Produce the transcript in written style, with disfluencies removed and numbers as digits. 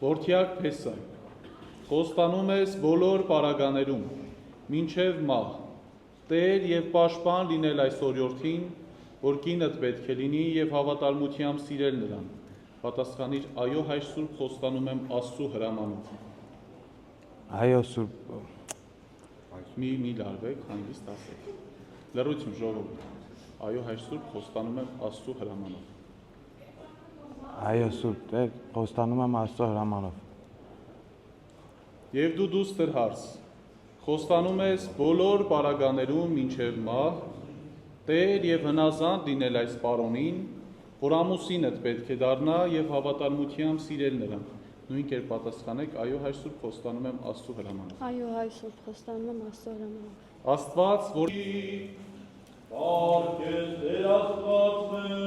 Որդյակ Փեսա, խոստանում ես բոլոր պարագաներում, մինչև մահ, Տեր և պաշտպան լինել այս օրիորդին, որ կինդ պետք է լինի և հավատարմությամբ սիրել նրան, պատասխանիր այո հայր Սուրբ խոստանում եմ Աստծու հրամանով։ Այո Սուրբ։ Մի լարվեք, հանգիստ ասեք։ Լռություն ժողովուրդ։ Այո հայր Սուրբ խոստանում եմ Աստծու հրամանով։ Այո Սուրբ Տեր, խոստանում եմ Աստծո հրամանով։ Եվ դու դուստր հարս, խոստանում ես բոլոր պարագաներում մինչև մահ, Տեր և հնազանդ լինել այս պարոնին, որ ամուսինդ պետք է դառնա և հավատարմությամբ սիրել նրան։ Նույն կերպ պատասխանեք, այո հայր Սուրբ խոստանում եմ Աստծու հրամանով։ Այո հայր Սուրբ խոստանում եմ Աստծո հրամանով։ Աստված, որ Արգես Տեր Աստված մեր